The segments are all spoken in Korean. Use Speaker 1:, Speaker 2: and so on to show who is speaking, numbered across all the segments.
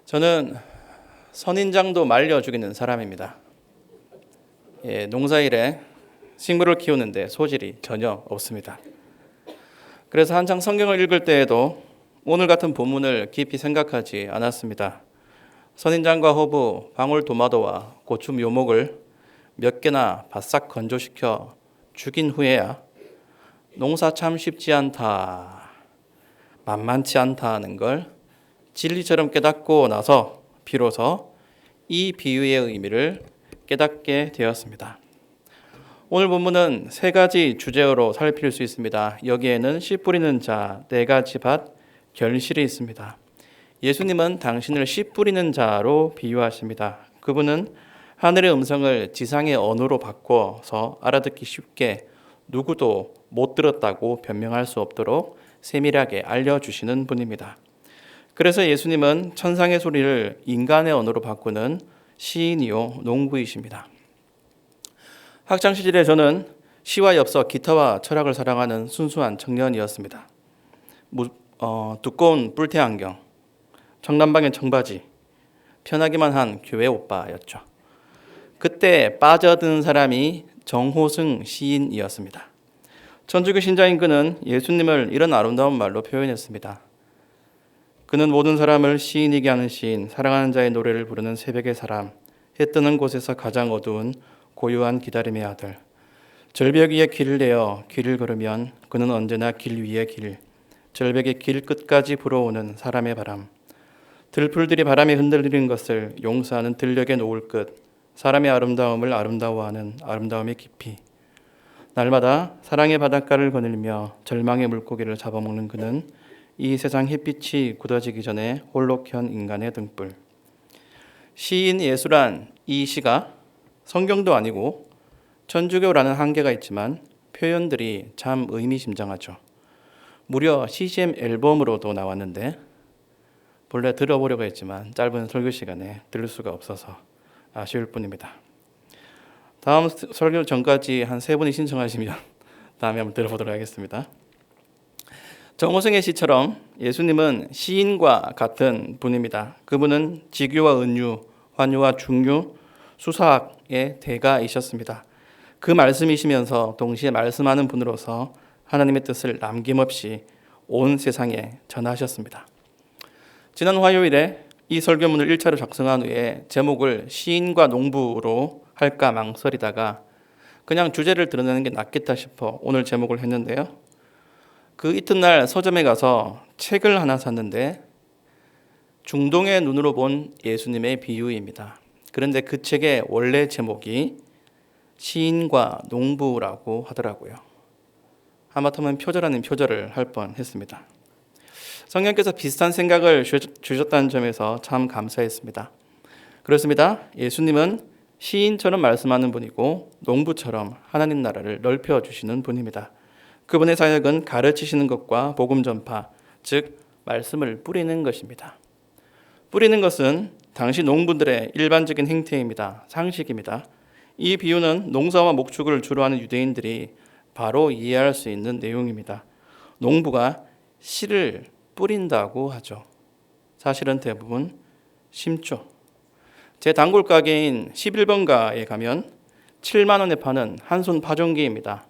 Speaker 1: 저는 선인장도 말려 죽이는 사람입니다. 농사일에 식물을 키우는데 소질이 전혀 없습니다. 그래서 한창 성경을 읽을 때에도 오늘 같은 본문을 깊이 생각하지 않았습니다. 선인장과 허브, 방울토마토와 고추 묘목을 몇 개나 바싹 건조시켜 죽인 후에야 농사 참 쉽지 않다, 만만치 않다 하는 걸 진리처럼 깨닫고 나서 비로소 이 비유의 의미를 깨닫게 되었습니다. 오늘 본문은 세 가지 주제어로 살필 수 있습니다. 여기에는 씨 뿌리는 자, 네 가지 밭, 결실이 있습니다. 예수님은 당신을 씨 뿌리는 자로 비유하십니다. 그분은 하늘의 음성을 지상의 언어로 바꿔서 알아듣기 쉽게 누구도 못 들었다고 변명할 수 없도록 세밀하게 알려주시는 분입니다. 그래서 예수님은 천상의 소리를 인간의 언어로 바꾸는 시인이요 농부이십니다. 학창시절에 저는 시와 엽서, 기타와 철학을 사랑하는 순수한 청년이었습니다. 두꺼운 뿔테 안경, 청남방의 청바지, 편하기만 한 교회 오빠였죠. 그때 빠져든 사람이 정호승 시인이었습니다. 천주교 신자인 그는 예수님을 이런 아름다운 말로 표현했습니다. 그는 모든 사람을 시인이게 하는 시인, 사랑하는 자의 노래를 부르는 새벽의 사람, 해 뜨는 곳에서 가장 어두운 고요한 기다림의 아들. 절벽 위에 길을 내어 길을 걸으면 그는 언제나 길 위의 길, 절벽의 길 끝까지 불어오는 사람의 바람. 들풀들이 바람에 흔들리는 것을 용서하는 들녘의 노을 끝, 사람의 아름다움을 아름다워하는 아름다움의 깊이. 날마다 사랑의 바닷가를 거닐며 절망의 물고기를 잡아먹는 그는 이 세상 햇빛이 굳어지기 전에 홀로 켠 인간의 등불. 시인 예수란 이 시가 성경도 아니고 천주교라는 한계가 있지만 표현들이 참 의미심장하죠. 무려 CCM 앨범으로도 나왔는데 본래 들어보려고 했지만 짧은 설교 시간에 들을 수가 없어서 아쉬울 뿐입니다. 다음 설교 전까지 한 3분이 신청하시면 다음에 한번 들어보도록 하겠습니다. 정호승의 시처럼 예수님은 시인과 같은 분입니다. 그분은 직유와 은유, 환유와 중유, 수사학의 대가이셨습니다. 그 말씀이시면서 동시에 말씀하는 분으로서 하나님의 뜻을 남김없이 온 세상에 전하셨습니다. 지난 화요일에 이 설교문을 1차로 작성한 후에 제목을 시인과 농부로 할까 망설이다가 그냥 주제를 드러내는 게 낫겠다 싶어 오늘 제목을 했는데요. 그 이튿날 서점에 가서 책을 하나 샀는데 중동의 눈으로 본 예수님의 비유입니다. 그런데 그 책의 원래 제목이 시인과 농부라고 하더라고요. 하마터면 표절 아닌 표절을 할 뻔했습니다. 성령께서 비슷한 생각을 주셨다는 점에서 참 감사했습니다. 그렇습니다. 예수님은 시인처럼 말씀하는 분이고 농부처럼 하나님 나라를 넓혀주시는 분입니다. 그분의 사역은 가르치시는 것과 복음 전파, 즉 말씀을 뿌리는 것입니다. 뿌리는 것은 당시 농부들의 일반적인 행태입니다. 상식입니다. 이 비유는 농사와 목축을 주로 하는 유대인들이 바로 이해할 수 있는 내용입니다. 농부가 씨를 뿌린다고 하죠. 사실은 대부분 심죠. 제 단골 가게인 11번가에 가면 7만 원에 파는 한손 파종기입니다.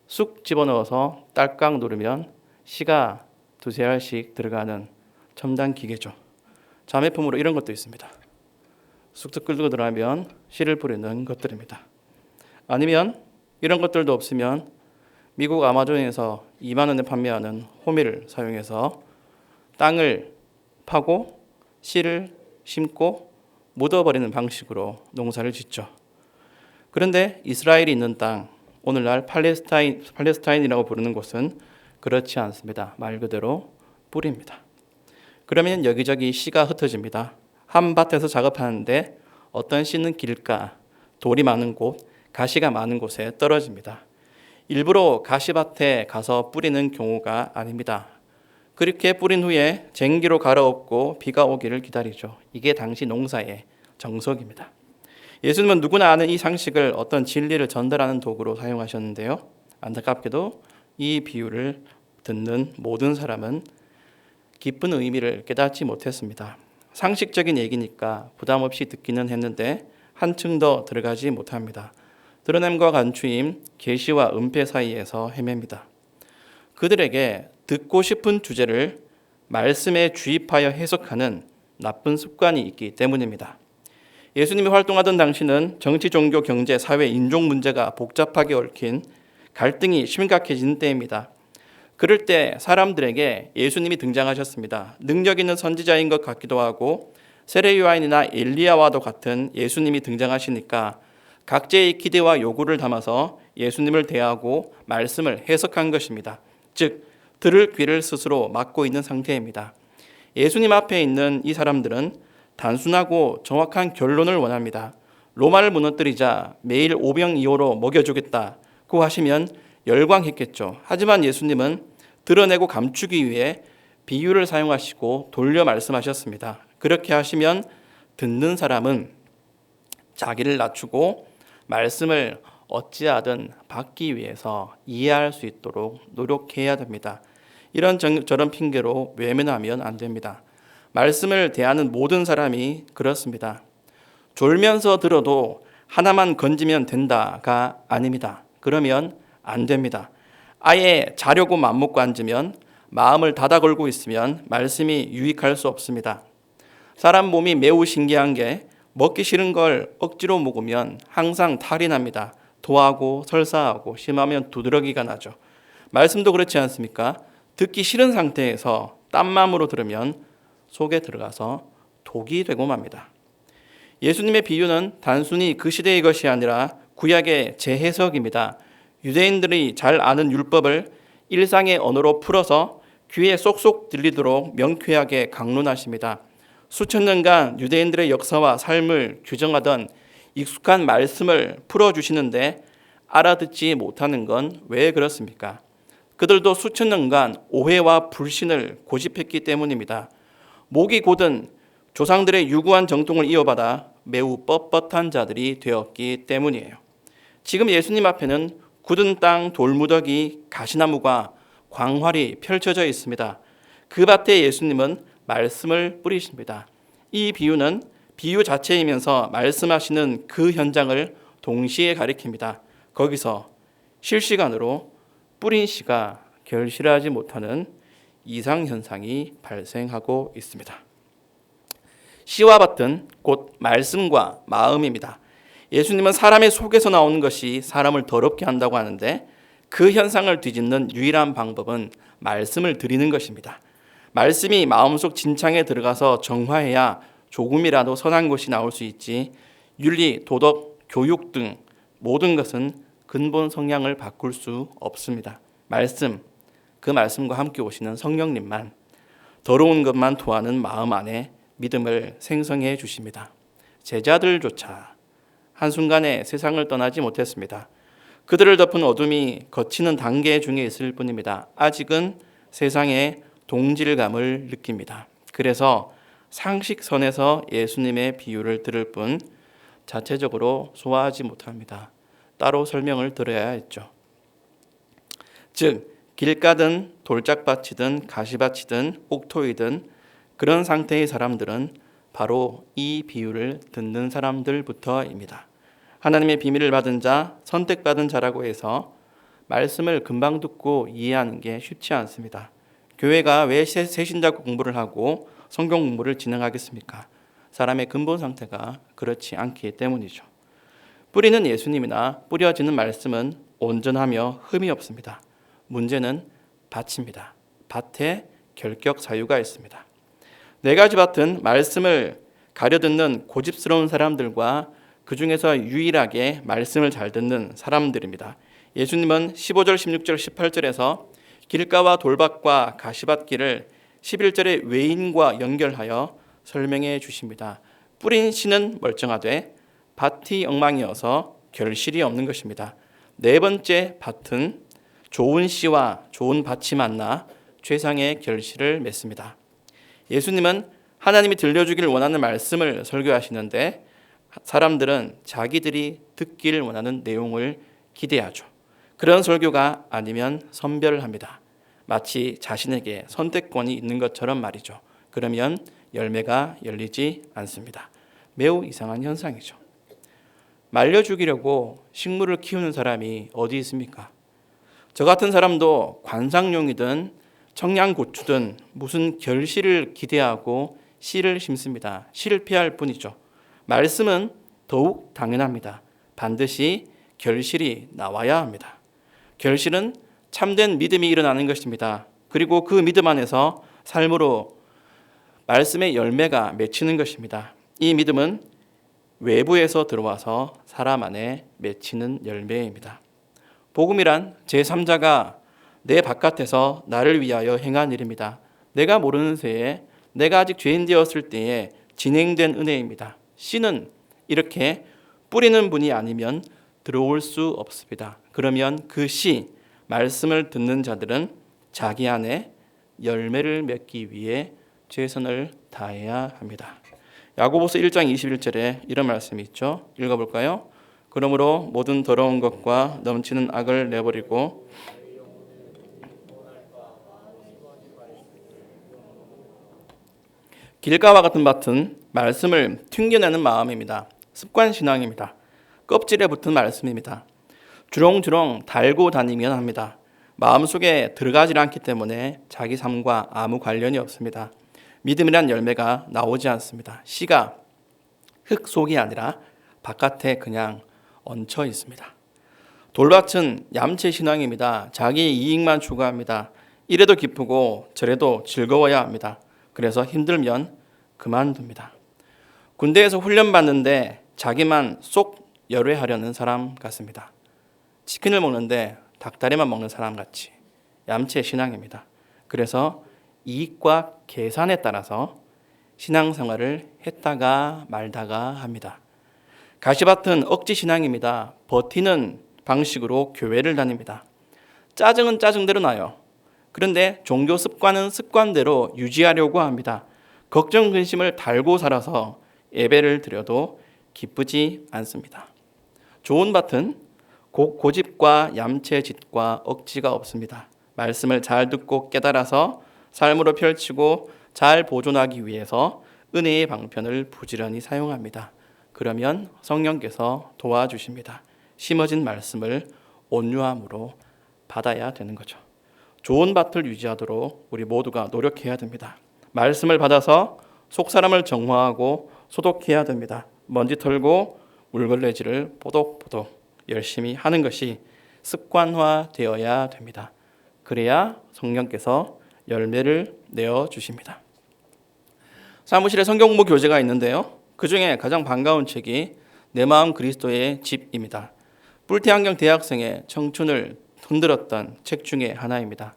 Speaker 1: 쑥 집어넣어서 딸깍 누르면 씨가 두세 알씩 들어가는 첨단 기계죠. 자매품으로 이런 것도 있습니다. 쑥쑥 끌고 들어가면 씨를 뿌리는 것들입니다. 아니면 이런 것들도 없으면 미국 아마존에서 2만 원에 판매하는 호미를 사용해서 땅을 파고 씨를 심고 묻어버리는 방식으로 농사를 짓죠. 그런데 이스라엘이 있는 땅, 오늘날 팔레스타인이라고 부르는 곳은 그렇지 않습니다. 말 그대로 뿌리입니다. 그러면 여기저기 씨가 흩어집니다. 한 밭에서 작업하는데 어떤 씨는 길가, 돌이 많은 곳, 가시가 많은 곳에 떨어집니다. 일부러 가시밭에 가서 뿌리는 경우가 아닙니다. 그렇게 뿌린 후에 쟁기로 갈아엎고 비가 오기를 기다리죠. 이게 당시 농사의 정석입니다. 예수님은 누구나 아는 이 상식을 어떤 진리를 전달하는 도구로 사용하셨는데요. 안타깝게도 이 비유를 듣는 모든 사람은 깊은 의미를 깨닫지 못했습니다. 상식적인 얘기니까 부담 없이 듣기는 했는데 한층 더 들어가지 못합니다. 드러냄과 감추임, 계시와 은폐 사이에서 헤맵니다. 그들에게 듣고 싶은 주제를 말씀에 주입하여 해석하는 나쁜 습관이 있기 때문입니다. 예수님이 활동하던 당시는 정치, 종교, 경제, 사회, 인종 문제가 복잡하게 얽힌 갈등이 심각해진 때입니다. 그럴 때 사람들에게 예수님이 등장하셨습니다. 능력 있는 선지자인 것 같기도 하고 세례 요한이나 엘리야와도 같은 예수님이 등장하시니까 각자의 기대와 요구를 담아서 예수님을 대하고 말씀을 해석한 것입니다. 즉 들을 귀를 스스로 막고 있는 상태입니다. 예수님 앞에 있는 이 사람들은 단순하고 정확한 결론을 원합니다. 로마를 무너뜨리자 매일 오병이어로 먹여주겠다고 하시면 열광했겠죠. 하지만 예수님은 드러내고 감추기 위해 비유를 사용하시고 돌려 말씀하셨습니다. 그렇게 하시면 듣는 사람은 자기를 낮추고 말씀을 어찌하든 받기 위해서 이해할 수 있도록 노력해야 됩니다. 이런저런 핑계로 외면하면 안 됩니다. 말씀을 대하는 모든 사람이 그렇습니다. 졸면서 들어도 하나만 건지면 된다가 아닙니다. 그러면 안 됩니다. 아예 자려고 맘먹고 앉으면 마음을 닫아 걸고 있으면 말씀이 유익할 수 없습니다. 사람 몸이 매우 신기한 게 먹기 싫은 걸 억지로 먹으면 항상 탈이 납니다. 토하고 설사하고 심하면 두드러기가 나죠. 말씀도 그렇지 않습니까? 듣기 싫은 상태에서 딴 마음으로 들으면 속에 들어가서 독이 되고 맙니다. 예수님의 비유는 단순히 그 시대의 것이 아니라 구약의 재해석입니다. 유대인들이 잘 아는 율법을 일상의 언어로 풀어서 귀에 쏙쏙 들리도록 명쾌하게 강론하십니다. 수천 년간 유대인들의 역사와 삶을 규정하던 익숙한 말씀을 풀어주시는데 알아듣지 못하는 건 왜 그렇습니까? 그들도 수천 년간 오해와 불신을 고집했기 때문입니다. 목이 곧은 조상들의 유구한 정통을 이어받아 매우 뻣뻣한 자들이 되었기 때문이에요. 지금 예수님 앞에는 굳은 땅, 돌무더기, 가시나무가 광활히 펼쳐져 있습니다. 그 밭에 예수님은 말씀을 뿌리십니다. 이 비유는 비유 자체이면서 말씀하시는 그 현장을 동시에 가리킵니다. 거기서 실시간으로 뿌린 씨가 결실하지 못하는 이상현상이 발생하고 있습니다. 씨와 밭은 곧 말씀과 마음입니다. 예수님은 사람의 속에서 나오는 것이 사람을 더럽게 한다고 하는데 그 현상을 뒤집는 유일한 방법은 말씀을 드리는 것입니다. 말씀이 마음속 진창에 들어가서 정화해야 조금이라도 선한 것이 나올 수 있지 윤리, 도덕, 교육 등 모든 것은 근본 성향을 바꿀 수 없습니다. 말씀, 그 말씀과 함께 오시는 성령님만 더러운 것만 토하는 마음 안에 믿음을 생성해 주십니다. 제자들조차 한순간에 세상을 떠나지 못했습니다. 그들을 덮은 어둠이 거치는 단계 중에 있을 뿐입니다. 아직은 세상의 동질감을 느낍니다. 그래서 상식선에서 예수님의 비유를 들을 뿐 자체적으로 소화하지 못합니다. 따로 설명을 들어야 했죠. 즉 길가든 돌짝밭이든 가시밭이든 옥토이든 그런 상태의 사람들은 바로 이 비유를 듣는 사람들부터입니다. 하나님의 비밀을 받은 자, 선택받은 자라고 해서 말씀을 금방 듣고 이해하는 게 쉽지 않습니다. 교회가 왜 새신자 공부를 하고 성경 공부를 진행하겠습니까? 사람의 근본 상태가 그렇지 않기 때문이죠. 뿌리는 예수님이나 뿌려지는 말씀은 온전하며 흠이 없습니다. 문제는 밭입니다. 밭에 결격 사유가 있습니다. 네 가지 밭은 말씀을 가려듣는 고집스러운 사람들과 그 중에서 유일하게 말씀을 잘 듣는 사람들입니다. 예수님은 15절, 16절, 18절에서 길가와 돌밭과 가시밭길을 11절의 외인과 연결하여 설명해 주십니다. 뿌린 씨는 멀쩡하되 밭이 엉망이어서 결실이 없는 것입니다. 네 번째 밭은 좋은 씨와 좋은 밭이 만나 최상의 결실을 맺습니다. 예수님은 하나님이 들려주기를 원하는 말씀을 설교하시는데 사람들은 자기들이 듣기를 원하는 내용을 기대하죠. 그런 설교가 아니면 선별을 합니다. 마치 자신에게 선택권이 있는 것처럼 말이죠. 그러면 열매가 열리지 않습니다. 매우 이상한 현상이죠. 말려 죽이려고 식물을 키우는 사람이 어디 있습니까? 저 같은 사람도 관상용이든 청양고추든 무슨 결실을 기대하고 씨를 심습니다. 실패할 뿐이죠. 말씀은 더욱 당연합니다. 반드시 결실이 나와야 합니다. 결실은 참된 믿음이 일어나는 것입니다. 그리고 그 믿음 안에서 삶으로 말씀의 열매가 맺히는 것입니다. 이 믿음은 외부에서 들어와서 사람 안에 맺히는 열매입니다. 복음이란 제3자가 내 바깥에서 나를 위하여 행한 일입니다. 내가 모르는 새에 내가 아직 죄인 되었을 때에 진행된 은혜입니다. 씨는 이렇게 뿌리는 분이 아니면 들어올 수 없습니다. 그러면 그 씨, 말씀을 듣는 자들은 자기 안에 열매를 맺기 위해 최선을 다해야 합니다. 야고보서 1장 21절에 이런 말씀이 있죠. 읽어볼까요? 그러므로 모든 더러운 것과 넘치는 악을 내버리고 길가와 같은 밭은 말씀을 튕겨내는 마음입니다. 습관신앙입니다. 껍질에 붙은 말씀입니다. 주렁주렁 달고 다니면 합니다. 마음속에 들어가지 않기 때문에 자기 삶과 아무 관련이 없습니다. 믿음이란 열매가 나오지 않습니다. 씨가 흙 속이 아니라 바깥에 그냥 얹혀 있습니다. 돌밭은 얌체 신앙입니다. 자기 이익만 추구합니다. 이래도 기쁘고 저래도 즐거워야 합니다. 그래서 힘들면 그만둡니다. 군대에서 훈련받는데 자기만 쏙 열외하려는 사람 같습니다. 치킨을 먹는데 닭다리만 먹는 사람 같이 얌체 신앙입니다. 그래서 이익과 계산에 따라서 신앙생활을 했다가 말다가 합니다. 가시밭은 억지 신앙입니다. 버티는 방식으로 교회를 다닙니다. 짜증은 짜증대로 나요. 그런데 종교 습관은 습관대로 유지하려고 합니다. 걱정 근심을 달고 살아서 예배를 드려도 기쁘지 않습니다. 좋은 밭은 고집과 얌체짓과 억지가 없습니다. 말씀을 잘 듣고 깨달아서 삶으로 펼치고 잘 보존하기 위해서 은혜의 방편을 부지런히 사용합니다. 그러면 성령께서 도와주십니다. 심어진 말씀을 온유함으로 받아야 되는 거죠. 좋은 밭을 유지하도록 우리 모두가 노력해야 됩니다. 말씀을 받아서 속사람을 정화하고 소독해야 됩니다. 먼지 털고 물걸레질을 뽀독뽀독 열심히 하는 것이 습관화되어야 됩니다. 그래야 성령께서 열매를 내어주십니다. 사무실에 성경 공부 교재가 있는데요. 그 중에 가장 반가운 책이 내 마음 그리스도의 집입니다. 뿔테안경 대학생의 청춘을 흔들었던 책 중에 하나입니다.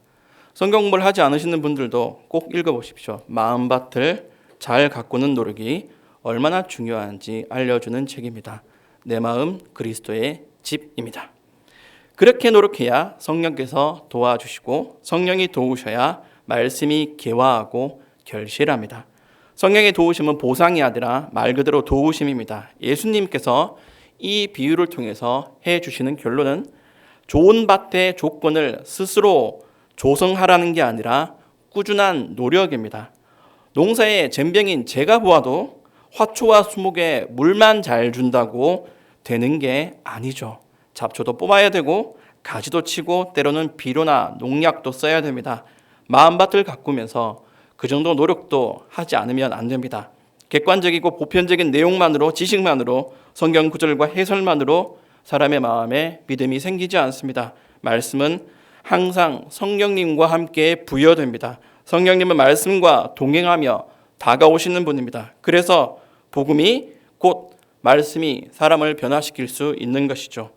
Speaker 1: 성경 공부를 하지 않으시는 분들도 꼭 읽어보십시오. 마음밭을 잘 가꾸는 노력이 얼마나 중요한지 알려주는 책입니다. 내 마음 그리스도의 집입니다. 그렇게 노력해야 성령께서 도와주시고 성령이 도우셔야 말씀이 개화하고 결실합니다. 성령의 도우심은 보상이 아니라 말 그대로 도우심입니다. 예수님께서 이 비유를 통해서 해주시는 결론은 좋은 밭의 조건을 스스로 조성하라는 게 아니라 꾸준한 노력입니다. 농사의 젬병인 제가 보아도 화초와 수목에 물만 잘 준다고 되는 게 아니죠. 잡초도 뽑아야 되고 가지도 치고 때로는 비료나 농약도 써야 됩니다. 마음밭을 가꾸면서 그 정도 노력도 하지 않으면 안 됩니다. 객관적이고 보편적인 내용만으로 지식만으로 성경 구절과 해설만으로 사람의 마음에 믿음이 생기지 않습니다. 말씀은 항상 성령님과 함께 부여됩니다. 성령님은 말씀과 동행하며 다가오시는 분입니다. 그래서 복음이 곧 말씀이 사람을 변화시킬 수 있는 것이죠.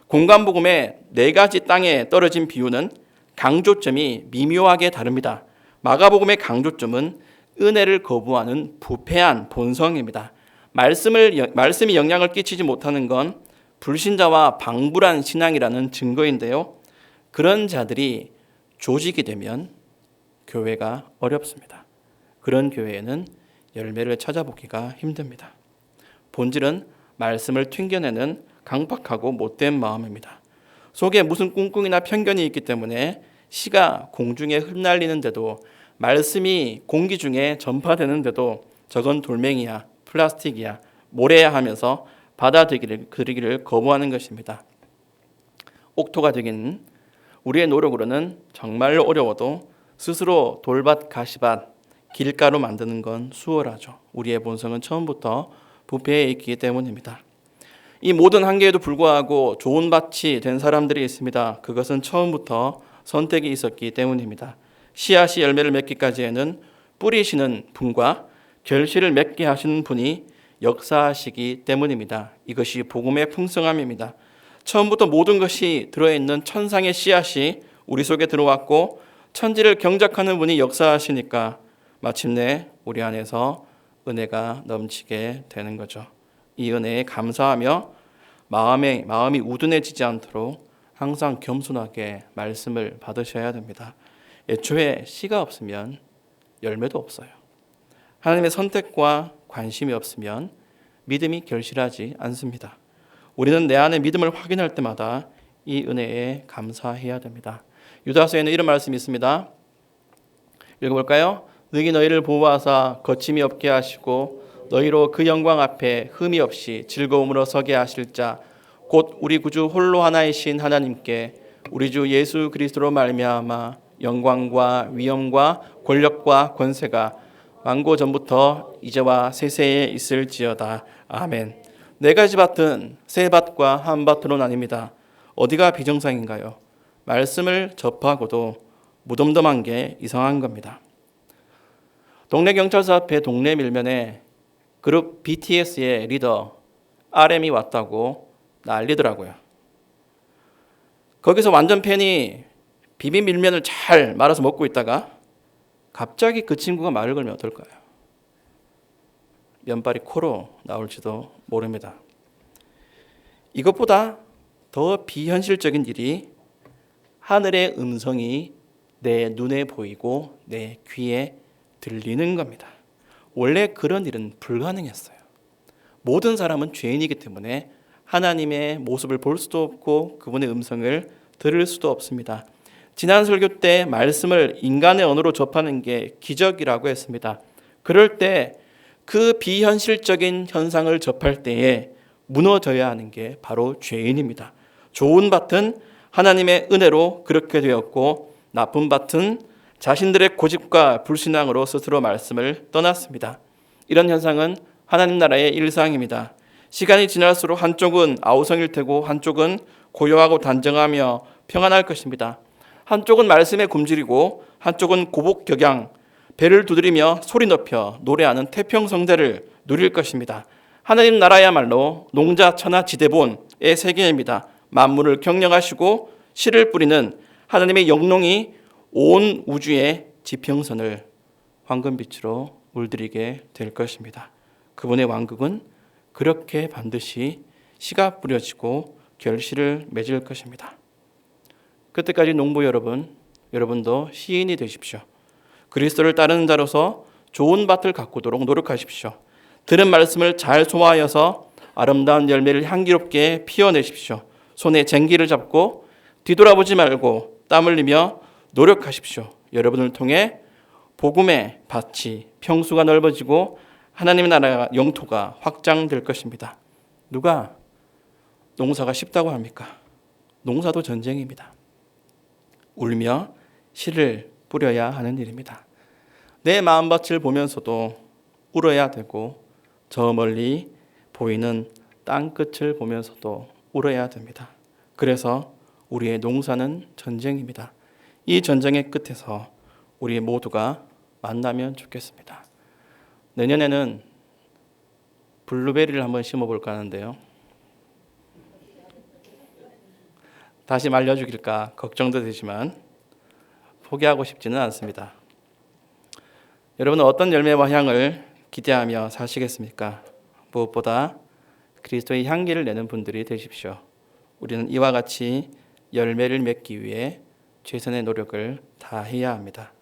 Speaker 1: 공간복음의 4가지 땅에 떨어진 비유는 강조점이 미묘하게 다릅니다. 마가복음의 강조점은 은혜를 거부하는 부패한 본성입니다. 말씀이 영향을 끼치지 못하는 건 불신자와 방불한 신앙이라는 증거인데요. 그런 자들이 조직이 되면 교회가 어렵습니다. 그런 교회에는 열매를 찾아보기가 힘듭니다. 본질은 말씀을 튕겨내는 강팍하고 못된 마음입니다. 속에 무슨 꿍꿍이나 편견이 있기 때문에 씨가 공중에 흩날리는데도 말씀이 공기 중에 전파되는데도 저건 돌멩이야, 플라스틱이야, 모래야 하면서 받아들이기를 거부하는 것입니다. 옥토가 되기는 우리의 노력으로는 정말로 어려워도 스스로 돌밭, 가시밭, 길가로 만드는 건 수월하죠. 우리의 본성은 처음부터 부패해 있기 때문입니다. 이 모든 한계에도 불구하고 좋은 밭이 된 사람들이 있습니다. 그것은 처음부터 선택이 있었기 때문입니다. 씨앗이 열매를 맺기까지에는 뿌리시는 분과 결실을 맺게 하시는 분이 역사하시기 때문입니다. 이것이 복음의 풍성함입니다. 처음부터 모든 것이 들어있는 천상의 씨앗이 우리 속에 들어왔고 천지를 경작하는 분이 역사하시니까 마침내 우리 안에서 은혜가 넘치게 되는 거죠. 이 은혜에 감사하며 마음이 우둔해지지 않도록 항상 겸손하게 말씀을 받으셔야 됩니다. 애초에 씨가 없으면 열매도 없어요. 하나님의 선택과 관심이 없으면 믿음이 결실하지 않습니다. 우리는 내 안의 믿음을 확인할 때마다 이 은혜에 감사해야 됩니다. 유다서에는 이런 말씀이 있습니다. 읽어볼까요? 능히 너희를 보호하사 거침이 없게 하시고 너희로 그 영광 앞에 흠이 없이 즐거움으로 서게 하실 자 곧 우리 구주 홀로 하나이신 하나님께 우리 주 예수 그리스도로 말미암아 영광과 위엄과 권력과 권세가 만고 전부터 이제와 세세에 있을지어다. 아멘. 네 가지 밭은 세 밭과 한 밭으로 나뉩니다. 어디가 비정상인가요? 말씀을 접하고도 무덤덤한 게 이상한 겁니다. 동네 경찰서 앞에 동네 밀면에 그룹 BTS의 리더 RM이 왔다고 난리더라고요. 거기서 완전 팬이 비빔 밀면을 잘 말아서 먹고 있다가 갑자기 그 친구가 말을 걸면 어떨까요? 면발이 코로 나올지도 모릅니다. 이것보다 더 비현실적인 일이 하늘의 음성이 내 눈에 보이고 내 귀에 들리는 겁니다. 원래 그런 일은 불가능했어요. 모든 사람은 죄인이기 때문에 하나님의 모습을 볼 수도 없고 그분의 음성을 들을 수도 없습니다. 지난 설교 때 말씀을 인간의 언어로 접하는 게 기적이라고 했습니다. 그럴 때 그 비현실적인 현상을 접할 때에 무너져야 하는 게 바로 죄인입니다. 좋은 밭은 하나님의 은혜로 그렇게 되었고 나쁜 밭은 자신들의 고집과 불신앙으로 스스로 말씀을 떠났습니다. 이런 현상은 하나님 나라의 일상입니다. 시간이 지날수록 한쪽은 아우성일 테고 한쪽은 고요하고 단정하며 평안할 것입니다. 한쪽은 말씀에 굶주리고 한쪽은 고복격양, 배를 두드리며 소리 높여 노래하는 태평성대를 누릴 것입니다. 하나님 나라야말로 농자 천하 지대본의 세계입니다. 만물을 경영하시고 씨를 뿌리는 하나님의 영농이 온 우주의 지평선을 황금빛으로 물들이게 될 것입니다. 그분의 왕국은 그렇게 반드시 씨가 뿌려지고 결실을 맺을 것입니다. 그때까지 농부 여러분, 여러분도 시인이 되십시오. 그리스도를 따르는 자로서 좋은 밭을 가꾸도록 노력하십시오. 들은 말씀을 잘 소화하여서 아름다운 열매를 향기롭게 피워내십시오. 손에 쟁기를 잡고 뒤돌아보지 말고 땀 흘리며 노력하십시오. 여러분을 통해 복음의 밭이 평수가 넓어지고 하나님의 나라 영토가 확장될 것입니다. 누가 농사가 쉽다고 합니까? 농사도 전쟁입니다. 울며 씨를 뿌려야 하는 일입니다. 내 마음밭을 보면서도 울어야 되고 저 멀리 보이는 땅끝을 보면서도 울어야 됩니다. 그래서 우리의 농사는 전쟁입니다. 이 전쟁의 끝에서 우리 모두가 만나면 좋겠습니다. 내년에는 블루베리를 한번 심어볼까 하는데요. 다시 말려죽일까 걱정도 되지만 포기하고 싶지는 않습니다. 여러분은 어떤 열매와 향을 기대하며 사시겠습니까? 무엇보다 그리스도의 향기를 내는 분들이 되십시오. 우리는 이와 같이 열매를 맺기 위해 최선의 노력을 다해야 합니다.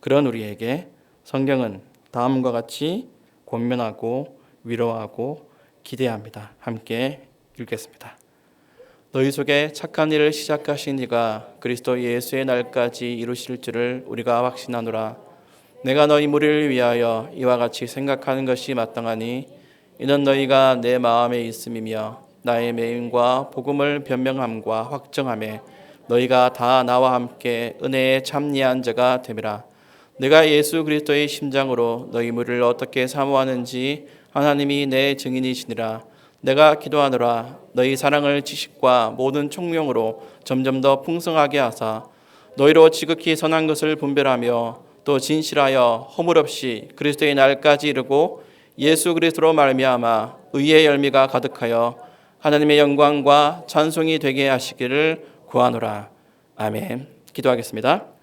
Speaker 1: 그런 우리에게 성경은 다음과 같이 권면하고 위로하고 기대합니다. 함께 읽겠습니다. 너희 속에 착한 일을 시작하신 이가 그리스도 예수의 날까지 이루실 줄을 우리가 확신하노라. 내가 너희 무리를 위하여 이와 같이 생각하는 것이 마땅하니 이는 너희가 내 마음에 있음이며 나의 메임과 복음을 변명함과 확정함에 너희가 다 나와 함께 은혜에 참여한 자가 됨이라. 내가 예수 그리스도의 심장으로 너희 무리를 어떻게 사모하는지 하나님이 내 증인이시니라. 내가 기도하노라. 너희 사랑을 지식과 모든 총명으로 점점 더 풍성하게 하사 너희로 지극히 선한 것을 분별하며 또 진실하여 허물 없이 그리스도의 날까지 이르고 예수 그리스도로 말미암아 의의 열매가 가득하여 하나님의 영광과 찬송이 되게 하시기를 구하노라. 아멘. 기도하겠습니다.